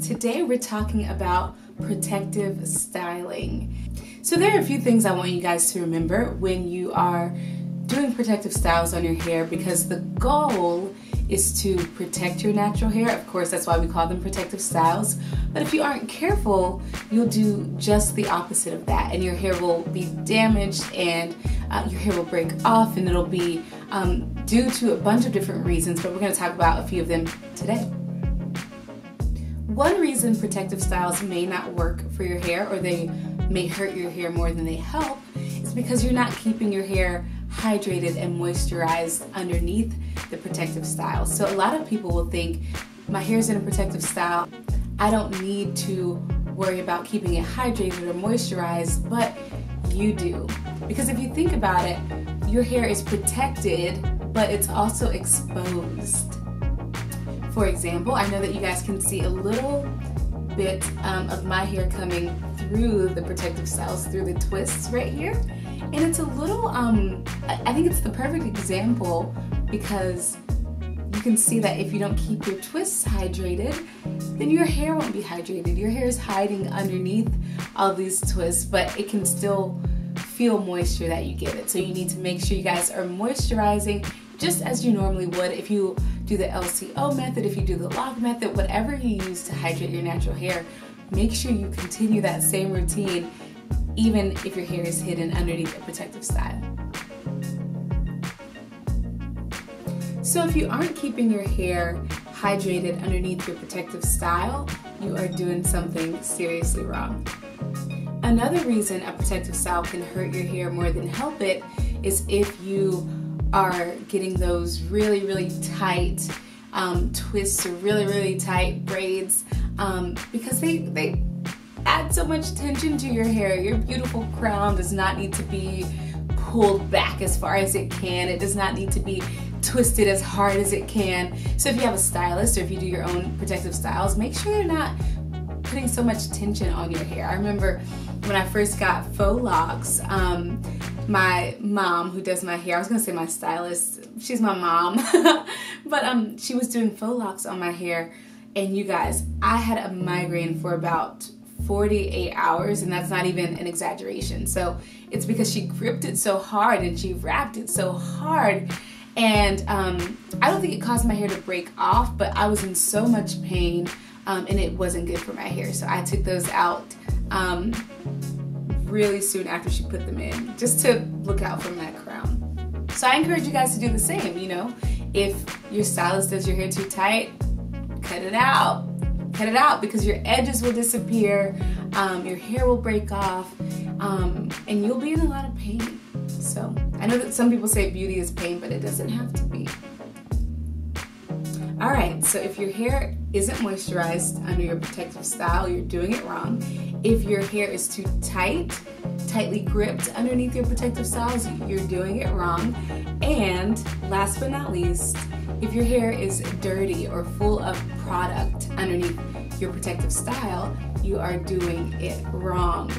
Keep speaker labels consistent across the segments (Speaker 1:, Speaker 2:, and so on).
Speaker 1: Today we're talking about protective styling. So there are a few things I want you guys to remember when you are doing protective styles on your hair, because the goal is to protect your natural hair. Of course, that's why we call them protective styles. But if you aren't careful, you'll do just the opposite of that, and your hair will be damaged, and your hair will break off, and it'll be due to a bunch of different reasons, but we're going to talk about a few of them today. One reason protective styles may not work for your hair, or they may hurt your hair more than they help, is because you're not keeping your hair hydrated and moisturized underneath the protective style. So a lot of people will think, my hair's in a protective style, I don't need to worry about keeping it hydrated or moisturized, but you do. Because if you think about it, your hair is protected, but it's also exposed. For example, I know that you guys can see a little bit of my hair coming through the protective styles, through the twists right here. And it's a little, I think it's the perfect example, because you can see that if you don't keep your twists hydrated, then your hair won't be hydrated. Your hair is hiding underneath all these twists, but it can still feel moisture that you give it. So you need to make sure you guys are moisturizing just as you normally would if you do the LCO method, if you do the lock method, whatever you use to hydrate your natural hair. Make sure you continue that same routine even if your hair is hidden underneath a protective style. So if you aren't keeping your hair hydrated underneath your protective style, you are doing something seriously wrong. Another reason a protective style can hurt your hair more than help it is if you are getting those really tight twists or really tight braids, because they add so much tension to your hair. Your beautiful crown does not need to be pulled back as far as it can. It does not need to be twisted as hard as it can. So if you have a stylist, or if you do your own protective styles, make sure you're not putting so much tension on your hair. I remember when I first got faux locks, my mom, who does my hair, I was gonna say my stylist, she's my mom, but she was doing faux locks on my hair, and you guys, I had a migraine for about 48 hours, and that's not even an exaggeration. So it's because she gripped it so hard and she wrapped it so hard, and I don't think it caused my hair to break off, but I was in so much pain, and it wasn't good for my hair. So I took those out really soon after she put them in, just to look out for that crown. So I encourage you guys to do the same. You know, if your stylist does your hair too tight, cut it out. Cut it out, because your edges will disappear, your hair will break off, and you'll be in a lot of pain. So I know that some people say beauty is pain, but it doesn't have to be. Alright, so if your hair isn't moisturized under your protective style, you're doing it wrong. If your hair is too tightly gripped underneath your protective styles, you're doing it wrong. And last but not least, if your hair is dirty or full of product underneath your protective style, you are doing it wrong.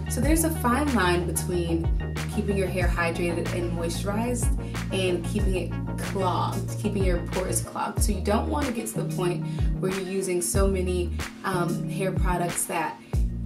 Speaker 1: So there's a fine line between keeping your hair hydrated and moisturized and keeping it clogged, keeping your pores clogged. So you don't want to get to the point where you're using so many hair products that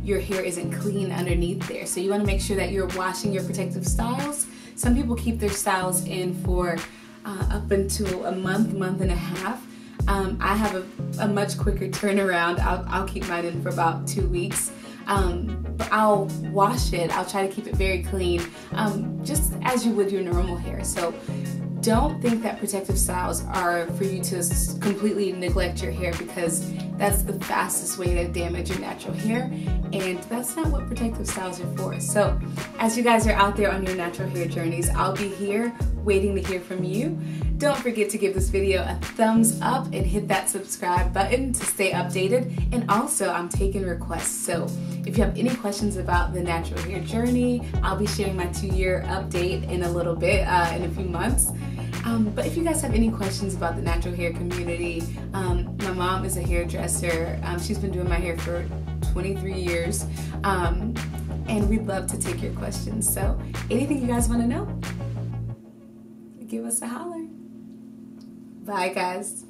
Speaker 1: your hair isn't clean underneath there. So you want to make sure that you're washing your protective styles. Some people keep their styles in for up until a month and a half. I have a much quicker turnaround. I'll keep mine in for about 2 weeks. But I'll wash it. I'll try to keep it very clean, just as you would your normal hair. So don't think that protective styles are for you to completely neglect your hair, because that's the fastest way to damage your natural hair, and that's not what protective styles are for. So as you guys are out there on your natural hair journeys, I'll be here waiting to hear from you. Don't forget to give this video a thumbs up and hit that subscribe button to stay updated. And also, I'm taking requests. So if you have any questions about the natural hair journey, I'll be sharing my 2-year update in a little bit, in a few months. But if you guys have any questions about the natural hair community, my mom is a hairdresser. She's been doing my hair for 23 years. And we'd love to take your questions. So anything you guys want to know, give us a holler. Bye, guys.